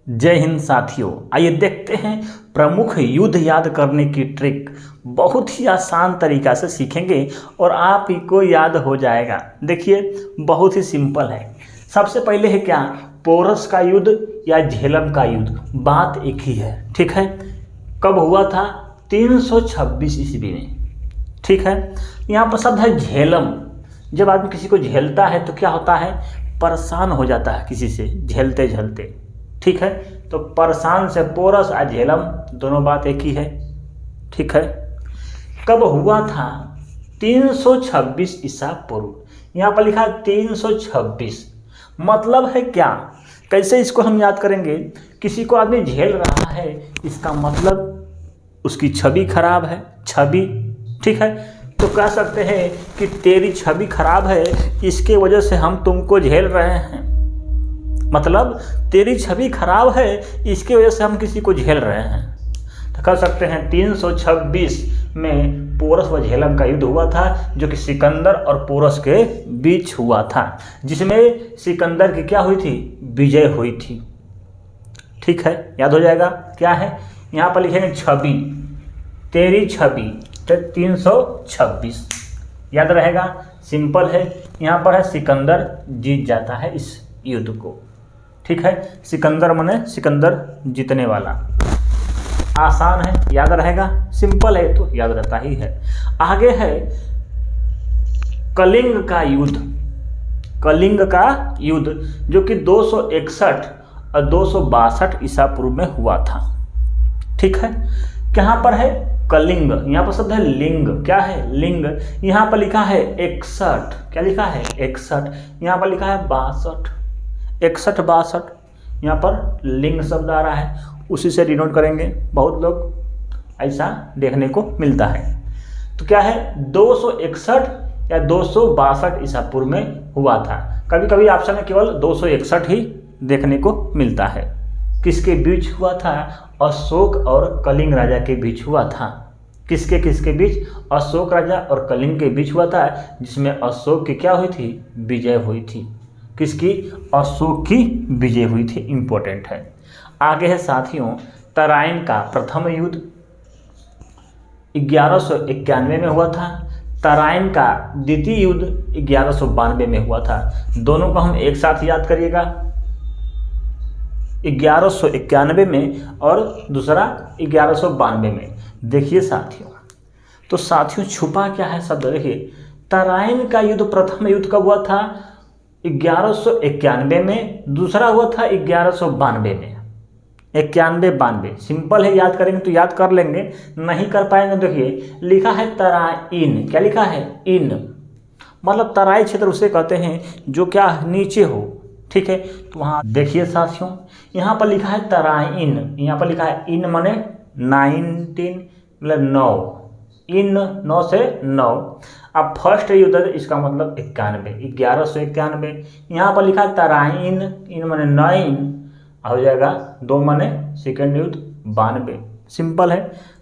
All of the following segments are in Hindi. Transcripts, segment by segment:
जय हिंद साथियों, आइए देखते हैं प्रमुख युद्ध याद करने की ट्रिक। बहुत ही आसान तरीका से सीखेंगे और आप ही को याद हो जाएगा। देखिए, बहुत ही सिंपल है। सबसे पहले है क्या, पोरस का युद्ध या झेलम का युद्ध, बात एक ही है। ठीक है, कब हुआ था? 326 ईस्वी में। ठीक है, यहाँ पर शब्द है झेलम। जब आदमी किसी को झेलता है तो क्या होता है, परेशान हो जाता है किसी से झेलते झेलते। ठीक है, तो परेशान से पोरस और झेलम दोनों बात एक ही है। ठीक है, कब हुआ था? 326 ईसा पूर्व। यहाँ पर लिखा 326, मतलब है क्या? कैसे इसको हम याद करेंगे? किसी को आदमी झेल रहा है, इसका मतलब उसकी छवि खराब है। छवि, ठीक है, तो कह सकते हैं कि तेरी छवि खराब है, इसके वजह से हम तुमको झेल रहे हैं। मतलब तेरी छवि खराब है, इसकी वजह से हम किसी को झेल रहे हैं। तो कह सकते हैं 326 में पोरस व झेलम का युद्ध हुआ था, जो कि सिकंदर और पोरस के बीच हुआ था, जिसमें सिकंदर की क्या हुई थी? विजय हुई थी। ठीक है, याद हो जाएगा। क्या है यहाँ पर लिखेंगे? छवि, तेरी छवि, तो 326 याद रहेगा। सिंपल है। यहाँ पर है सिकंदर जीत जाता है इस युद्ध को। ठीक है, सिकंदर माने सिकंदर जीतने वाला। आसान है, याद रहेगा। सिंपल है तो याद रहता ही है। आगे है कलिंग का युद्ध। कलिंग का युद्ध जो कि 261 और 262 ईसा पूर्व में हुआ था। ठीक है, कहाँ पर है? कलिंग। यहाँ पर शब्द है लिंग। क्या है? लिंग। यहाँ पर लिखा है 61। क्या लिखा है? 61। यहाँ पर लिखा है 62। 61 62, यहाँ पर लिंग शब्द आ रहा है, उसी से डिनोट करेंगे। बहुत लोग ऐसा देखने को मिलता है। तो क्या है? 261 या 262 ईसा पूर्व में हुआ था। कभी कभी ऑप्शन में केवल 261 ही देखने को मिलता है। किसके बीच हुआ था? अशोक और कलिंग राजा के बीच हुआ था। किसके किसके बीच? अशोक राजा और कलिंग के बीच हुआ था, जिसमें अशोक की क्या हुई थी? विजय हुई थी। किसकी? अशोक की विजय हुई थी। इंपॉर्टेंट है। आगे है साथियों तराइन का प्रथम युद्ध, 1191 में हुआ था। तराइन का द्वितीय युद्ध 1192 में हुआ था। दोनों को हम एक साथ याद करिएगा। 1191 में और दूसरा 1192 में। देखिए साथियों, तो साथियों छुपा क्या है शब्द? देखिए, तराइन का युद्ध प्रथम युद्ध कब हुआ था? 1191 में। दूसरा हुआ था 1192 में। 91 92। सिंपल है, याद करेंगे तो याद कर लेंगे, नहीं कर पाएंगे। देखिए लिखा है तराइन। क्या लिखा है? इन, मतलब तराई क्षेत्र उसे कहते हैं जो क्या नीचे हो। ठीक है, तो वहाँ देखिए साथियों, यहाँ पर लिखा है तराइन। यहाँ पर लिखा है इन माने 19, मतलब 9। इन 9 से 9। अब फर्स्ट युद्ध है, इसका मतलब 91, 1191। यहाँ पर लिखा है तराइन, इन माने 9 हो जाएगा, 2 माने सेकेंड युद्ध 92। सिंपल है।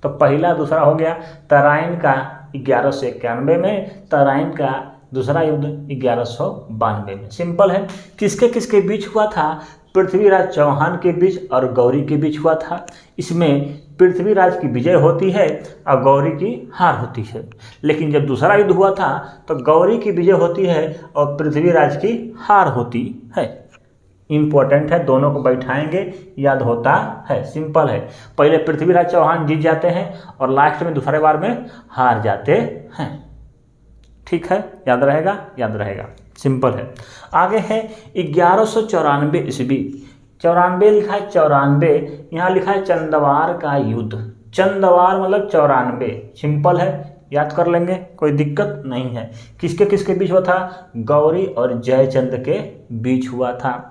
तो पहला दूसरा हो गया तराइन का 1191 में, तराइन का दूसरा युद्ध 1192 में। सिंपल है। किसके किसके बीच हुआ था? पृथ्वीराज चौहान के बीच और गौरी के बीच हुआ था। इसमें पृथ्वीराज की विजय होती है और गौरी की हार होती है। लेकिन जब दूसरा युद्ध हुआ था तो गौरी की विजय होती है और पृथ्वीराज की हार होती है। इंपॉर्टेंट है, दोनों को बैठाएंगे, याद होता है। सिंपल है। पहले पृथ्वीराज चौहान जीत जाते हैं और लास्ट में दूसरे बार में हार जाते हैं। ठीक है, याद रहेगा, याद रहेगा। सिंपल है। आगे है 1194 ईस्वी। 94 लिखा है, 94। यहाँ लिखा है चंदवार का युद्ध। चंदवार मतलब 94। सिंपल है, याद कर लेंगे, कोई दिक्कत नहीं है। किसके किसके बीच हुआ था? गौरी और जयचंद्र के बीच हुआ था।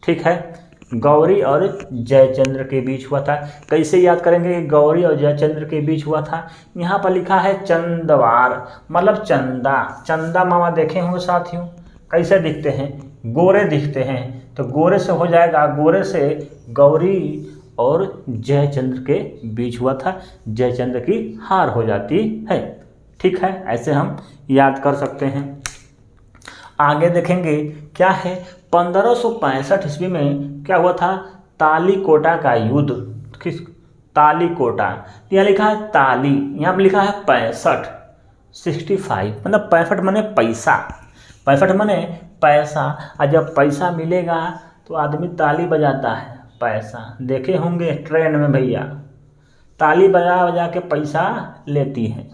ठीक है, गौरी और जयचंद्र के बीच हुआ था। कैसे याद करेंगे कि गौरी और जयचंद्र के बीच हुआ था? यहाँ पर लिखा है चंदवार, मतलब चंदा। चंदा मामा देखे होंगे साथियों, कैसे दिखते हैं? गोरे दिखते हैं। तो गोरे से हो जाएगा, गोरे से गौरी और जयचंद्र के बीच हुआ था, जयचंद्र की हार हो जाती है। ठीक है, ऐसे हम याद कर सकते हैं। आगे देखेंगे क्या है, 1565 ईस्वी में क्या हुआ था? तालीकोटा का युद्ध, किस, तालीकोटा, यहाँ लिखा है ताली, यहाँ पर लिखा है 65, 65 मतलब 65 माने पैसा, 65 माने पैसा। और जब पैसा मिलेगा तो आदमी ताली बजाता है, पैसा देखे होंगे ट्रेन में भैया, ताली बजा बजा के पैसा लेती है।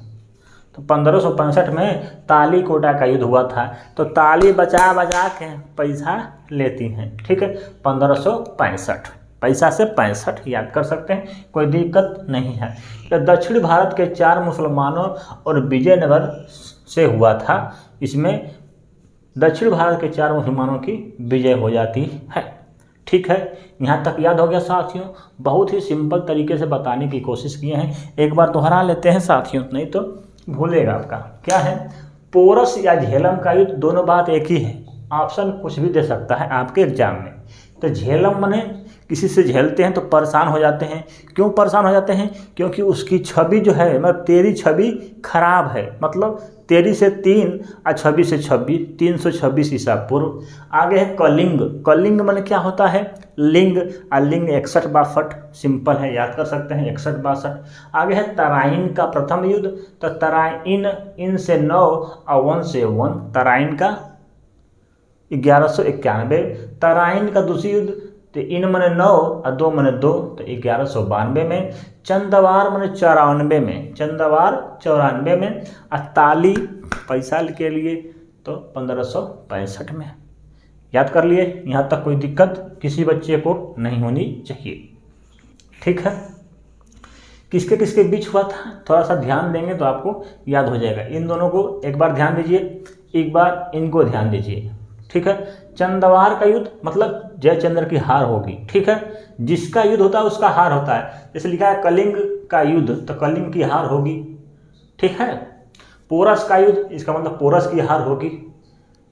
तो 1565 में तालीकोटा का युद्ध हुआ था, तो ताली बजा बजा के पैसा लेती हैं, ठीक है। 1565, पैसा से 65 याद कर सकते हैं, कोई दिक्कत नहीं है। तो दक्षिण भारत के 4 मुसलमानों और विजयनगर से हुआ था, इसमें दक्षिण भारत के 4 मुसलमानों की विजय हो जाती है, ठीक है। यहाँ तक याद हो गया साथियों, बहुत ही सिंपल तरीके से बताने की कोशिश किए हैं, एक बार दोहरा लेते हैं साथियों, नहीं तो भूलेगा आपका। क्या है, पोरस या झेलम का युद्ध, दोनों बात एक ही है, ऑप्शन कुछ भी दे सकता है आपके एग्जाम में। तो झेलम माने किसी से झेलते हैं तो परेशान हो जाते हैं, क्यों परेशान हो जाते हैं, क्योंकि उसकी छवि जो है, मतलब तेरी छवि खराब है, मतलब तेरी से 3 और 26 से 26, 326 ईसा पूर्व। आगे है कलिंग, कलिंग माने क्या होता है, लिंग, और लिंग 61-62, सिंपल है याद कर सकते हैं 61-62। आगे है तराइन का प्रथम युद्ध, तो तराइन, इन से 9 और 1 से 1, तराइन का 1191। तराइन का दूसरी युद्ध, तो इन माने 9 और 2 माने 2, तो 1192 में। चंदवार माने 94 में, चंदवार 94 में। और ताली पैसा के लिए तो 1565 में। याद कर लिए, यहाँ तक कोई दिक्कत किसी बच्चे को नहीं होनी चाहिए, ठीक है। किसके किसके बीच हुआ था, थोड़ा सा ध्यान देंगे तो आपको याद हो जाएगा। इन दोनों को एक बार ध्यान दीजिए, एक बार इनको ध्यान दीजिए, ठीक है। चंदवार का युद्ध मतलब जयचंद्र की हार होगी, ठीक है। जिसका युद्ध होता है उसका हार होता है, जैसे लिखा है कलिंग का युद्ध, तो कलिंग की हार होगी, ठीक है। पोरस का युद्ध, इसका मतलब पोरस की हार होगी,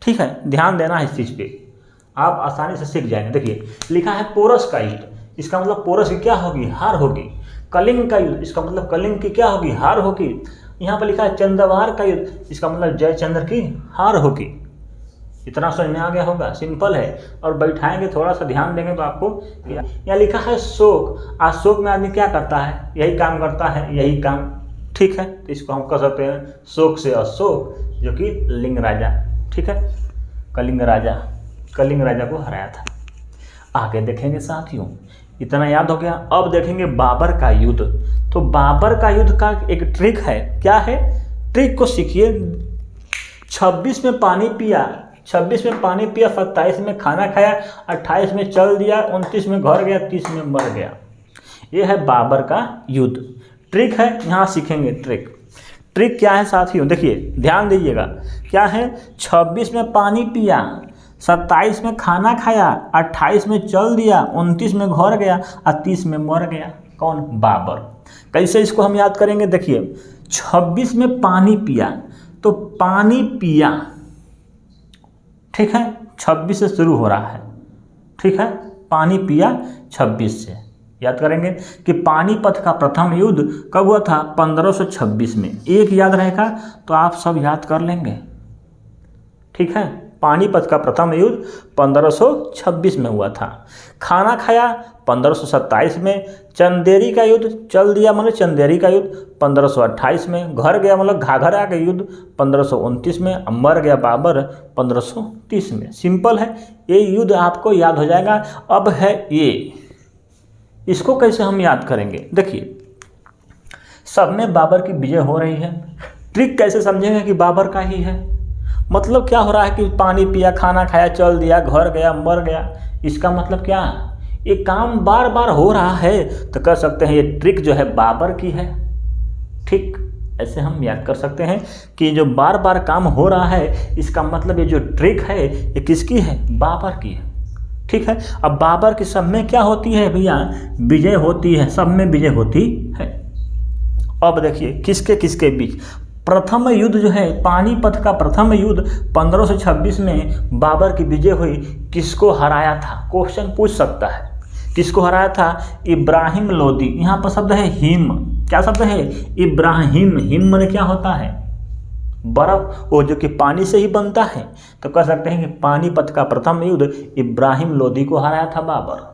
ठीक है। ध्यान देना है इस चीज़ पे, आप आसानी से सीख जाएंगे। देखिए लिखा है पोरस का युद्ध, इसका मतलब पोरस की क्या होगी, हार होगी। कलिंग का युद्ध, इसका मतलब कलिंग की क्या होगी, हार होगी। यहाँ पर लिखा है चंदवार का युद्ध, इसका मतलब जयचंद्र की हार होगी। इतना समझ में आ गया होगा, सिंपल है। और बैठाएंगे, थोड़ा सा ध्यान देंगे तो आपको। यहाँ लिखा है शोक, आज शोक में आदमी क्या करता है, यही काम करता है, यही काम, ठीक है। तो इसको हम कह सकते हैं शोक से अशोक, जो कि लिंग राजा, ठीक है, कलिंग राजा, कलिंग राजा को हराया था। आगे देखेंगे साथियों, इतना याद हो गया। अब देखेंगे बाबर का युद्ध। तो बाबर का युद्ध का एक ट्रिक है, क्या है, ट्रिक को सीखिए। 26 में पानी पिया, 26 में पानी पिया, 27 में खाना खाया, 28 में चल दिया, 29 में घर गया, 30 में मर गया। ये है बाबर का युद्ध। ट्रिक है, यहाँ सीखेंगे ट्रिक। ट्रिक क्या है साथियों, देखिए ध्यान दीजिएगा। क्या है, 26 में पानी पिया, 27 में खाना खाया, 28 में चल दिया, 29 में घर गया और 30 में मर गया। कौन, बाबर। कैसे इसको हम याद करेंगे, देखिए 26 में पानी पिया, तो पानी पिया, ठीक है, 26 से शुरू हो रहा है, ठीक है, पानी पिया 26 से। याद करेंगे कि पानीपत का प्रथम युद्ध कब हुआ था, 1526 में। एक याद रहेगा तो आप सब याद कर लेंगे, ठीक है। पानीपत का प्रथम युद्ध 1526 में हुआ था। खाना खाया 1527 में। चंदेरी का युद्ध, चल दिया मतलब चंदेरी का युद्ध 1528 में। घर गया मतलब घाघरा का युद्ध 1529 में। मर गया बाबर 1530 में। सिंपल है, ये युद्ध आपको याद हो जाएगा। अब है ये, इसको कैसे हम याद करेंगे, देखिए सब में बाबर की विजय हो रही है। ट्रिक कैसे समझेंगे कि बाबर का ही है, मतलब क्या हो रहा है कि पानी पिया, खाना खाया, चल दिया, घर गया, मर गया। इसका मतलब क्या, ये काम बार बार हो रहा है, तो कह सकते हैं ये ट्रिक जो है बाबर की है। ठीक, ऐसे हम याद कर सकते हैं कि जो बार बार काम हो रहा है, इसका मतलब ये जो ट्रिक है ये किसकी है, बाबर की है। ठीक है, अब बाबर की सब में क्या होती है भैया, विजय होती है, सब में विजय होती है। अब देखिए किसके किसके बीच प्रथम युद्ध जो है, पानीपत का प्रथम युद्ध 1526 में बाबर की विजय हुई। किसको हराया था, क्वेश्चन पूछ सकता है, किसको हराया था, इब्राहिम लोदी। यहाँ पर शब्द है हिम, क्या शब्द है, इब्राहिम। हिम माने क्या होता है, बर्फ, वो जो कि पानी से ही बनता है। तो कह सकते हैं कि पानीपत का प्रथम युद्ध इब्राहिम लोदी को हराया था बाबर।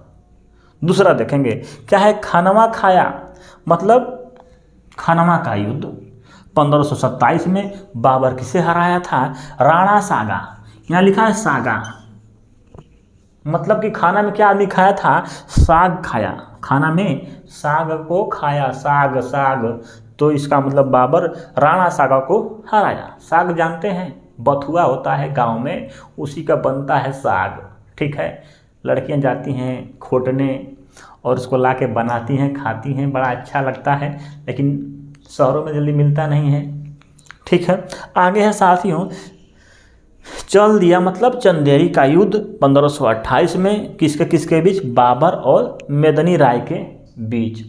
दूसरा देखेंगे क्या है, खानवा खाया, मतलब खानवा का युद्ध 1527 में बाबर किसे हराया था, राणा सागा। यहाँ लिखा है सागा, मतलब कि खाना में क्या आदमी खाया था, साग खाया, खाना में साग को खाया, साग साग, तो इसका मतलब बाबर राणा सागा को हराया। साग जानते हैं, बथुआ होता है गांव में, उसी का बनता है साग, ठीक है। लड़कियां जाती हैं खोटने और उसको ला के बनाती हैं, खाती हैं, बड़ा अच्छा लगता है, लेकिन शहरों में जल्दी मिलता नहीं है, ठीक है। आगे है साथियों, चल दिया मतलब चंदेरी का युद्ध 1528 में किसके बीच, बाबर और मेदिनी राय के बीच।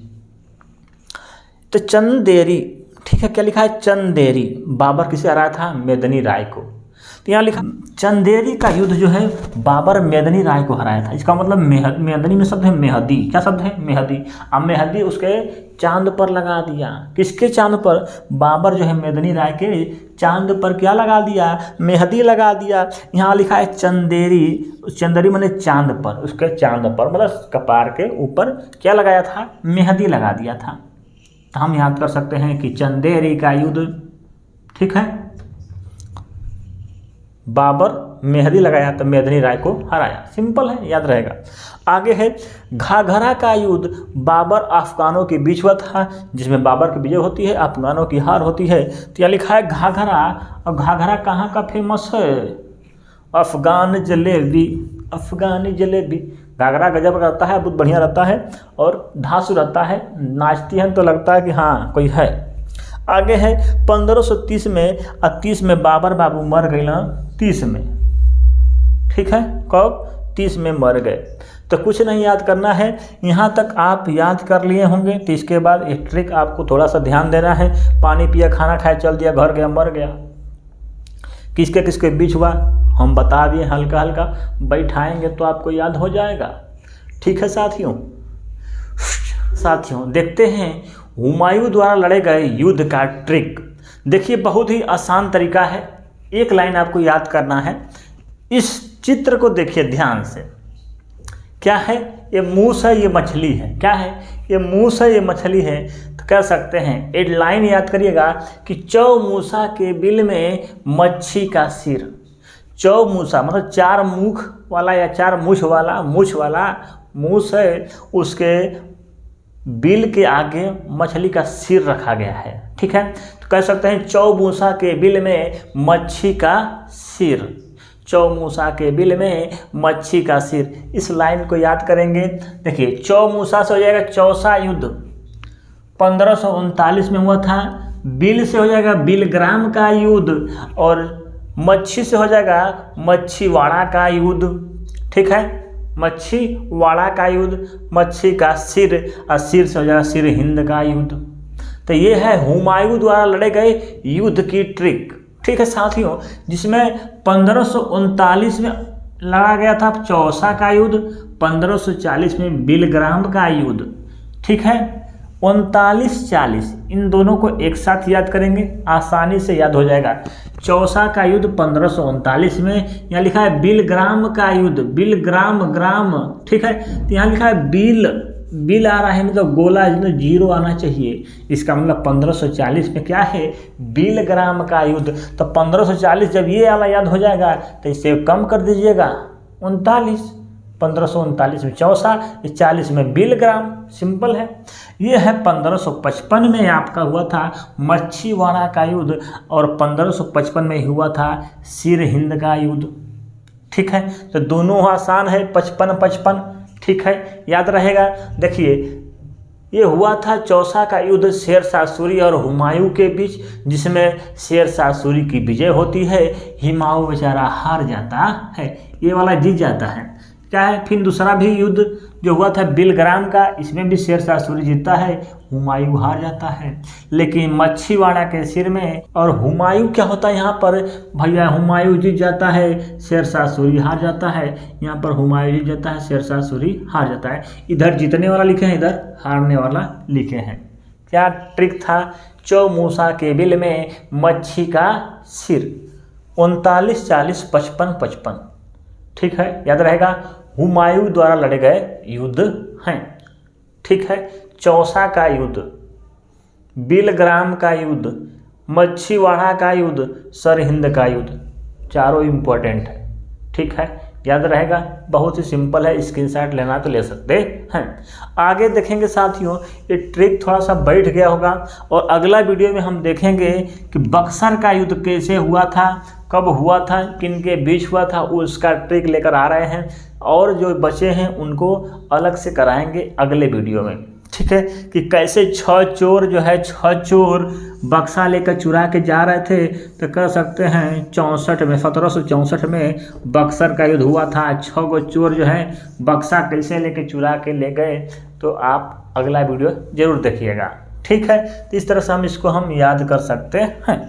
तो चंदेरी, ठीक है, क्या लिखा है, चंदेरी, बाबर किसे हराया था, मेदिनी राय को। तो यहाँ लिखा चंदेरी का युद्ध जो है बाबर मेदिनी राय को हराया था। इसका मतलब मेदिनी में शब्द है मेहदी, क्या शब्द है, मेहदी। अब मेहदी उसके चांद पर लगा दिया, किसके चांद पर, बाबर जो है मेदिनी राय के चांद पर क्या लगा दिया, मेहदी लगा दिया। यहाँ लिखा है चंदेरी, चंदेरी माने चांद पर, उसके चांद पर मतलब कपार के ऊपर क्या लगाया था, मेहदी लगा दिया था। तो हम याद कर सकते हैं कि चंदेरी का युद्ध, ठीक है, बाबर मेहदी लगाया तो मेदिनी राय को हराया, सिंपल है, याद रहेगा। आगे है घाघरा का युद्ध बाबर अफगानों के बीच हुआ था, जिसमें बाबर की विजय होती है, अफगानों की हार होती है। तो यह लिखा है घाघरा, और घाघरा कहाँ का फेमस है, अफगान जलेबी, अफगानी जलेबी। घाघरा गजब रहता है, बहुत बढ़िया रहता है और धांसू रहता है, नाचती है तो लगता है कि हाँ कोई है। आगे है 1530 में और 30 में बाबर बाबू मर गए ना, 30 में, ठीक है, कब, 30 में मर गए। तो कुछ नहीं याद करना है, यहाँ तक आप याद कर लिए होंगे। तो इसके बाद एक ट्रिक आपको थोड़ा सा ध्यान देना है, पानी पिया, खाना खाया, चल दिया, घर गया, मर गया, किसके किसके बीच हुआ हम बता दिए, हल्का हल्का बैठाएंगे तो आपको याद हो जाएगा, ठीक है साथियों। साथियों देखते हैं हुमायूं द्वारा लड़े गए युद्ध का ट्रिक। देखिए बहुत ही आसान तरीका है, एक लाइन आपको याद करना है। इस चित्र को देखिए ध्यान से, क्या है, ये मूस है, ये मछली है, क्या है, ये मूस है, ये मछली है। तो कह सकते हैं एक लाइन याद करिएगा कि चौमूसा के बिल में मच्छी का सिर। चौमूसा मतलब 4 मुख वाला या 4 मूछ वाला मूस है, उसके बिल के आगे मछली का सिर रखा गया है, ठीक है। तो कह सकते हैं चौमूसा के बिल में मच्छी का सिर, चौमूसा के बिल में मच्छी का सिर। इस लाइन को याद करेंगे। देखिए चौमूसा से हो जाएगा चौसा युद्ध 1539 में हुआ था, बिल से हो जाएगा बिलग्राम का युद्ध, और मच्छी से हो जाएगा मच्छीवाड़ा का युद्ध, ठीक है, मच्छीवाड़ा का युद्ध, मच्छी का सिर, और सिर से हो जाएगा सिर हिंद का युद्ध। तो ये है हुमायूं द्वारा लड़े गए युद्ध की ट्रिक, ठीक है साथियों, जिसमें 1539 में लड़ा गया था चौसा का युद्ध, 1540 में बिलग्राम का युद्ध, ठीक है। 39-40 इन दोनों को एक साथ याद करेंगे, आसानी से याद हो जाएगा। चौसा का युद्ध 1539 में, यहाँ लिखा है बिलग्राम का युद्ध, बिलग्राम ग्राम, ठीक है। तो यहाँ लिखा है बिल आ रहा है, मतलब गोला इसमें 0 आना चाहिए, इसका मतलब 1540 में क्या है, बिलग्राम का युद्ध। तो 1540 जब ये वाला याद हो जाएगा तो इसे कम कर दीजिएगा 39, 1539 में चौसा, 40 में बिलग्राम, सिंपल है। ये है 1555 में आपका हुआ था मच्छीवाड़ा का युद्ध, और 1555 में हुआ था सिर हिंद का युद्ध, ठीक है। तो दोनों आसान है, 55-55, ठीक है, याद रहेगा। देखिए ये हुआ था चौसा का युद्ध शेरशाह सूरी और हुमायूं के बीच, जिसमें शेरशाह सूरी की विजय होती है, हुमायूं बेचारा हार जाता है, ये वाला जीत जाता है, क्या है। फिर दूसरा भी युद्ध जो हुआ था बिलग्राम का, इसमें भी शेरशाह सूरी जीतता है, हुमायूं हार जाता है। लेकिन मच्छीवाड़ा के सिर में और हुमायूं क्या होता है यहाँ पर भैया, हुमायूं जीत जाता है, शेरशाह सूरी हार जाता है। यहाँ पर हुमायूं जीत जाता है, शेरशाह सूरी हार जाता है। इधर जीतने वाला लिखे हैं, इधर हारने वाला लिखे हैं। क्या ट्रिक था, चौमूसा के बिल में मच्छी का सिर, 39-40-55-55, ठीक है, याद रहेगा। हुमायूं द्वारा लड़े गए युद्ध हैं, ठीक है। चौसा का युद्ध, बिलग्राम का युद्ध, मच्छीवाड़ा का युद्ध, सरहिंद का युद्ध, चारों इम्पोर्टेंट है, ठीक है, याद रहेगा। बहुत ही सिंपल है, स्क्रीनशॉट लेना तो ले सकते हैं। आगे देखेंगे साथियों, ये ट्रिक थोड़ा सा बैठ गया होगा और अगला वीडियो में हम देखेंगे कि बक्सर का युद्ध कैसे हुआ था, कब हुआ था, किन के बीच हुआ था, उसका ट्रिक लेकर आ रहे हैं और जो बचे हैं उनको अलग से कराएंगे अगले वीडियो में, ठीक है। कि कैसे 6 चोर जो है, 6 चोर बक्सा लेकर चुरा के जा रहे थे, तो कह सकते हैं 64 में, 1764 में बक्सर का युद्ध हुआ था। 6 गो चोर जो है बक्सा कैसे लेके चुरा के ले गए, तो आप अगला वीडियो जरूर देखिएगा, ठीक है। तो इस तरह से इसको हम याद कर सकते हैं।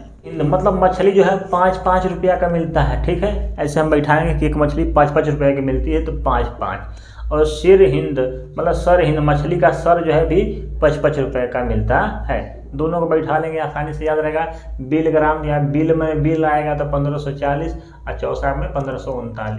मतलब मछली जो है 5-5 रुपया का मिलता है, ठीक है। ऐसे हम बैठाएंगे कि एक मछली 5-5 रुपये की मिलती है, तो 5-5। और सिर हिंद मतलब सर हिंद, मछली का सर जो है भी 5-5 रुपये का मिलता है। दोनों को बैठा लेंगे, आसानी से याद रहेगा। बिलग्राम या बिल में बिल आएगा तो 1540 और चौसा में 1539।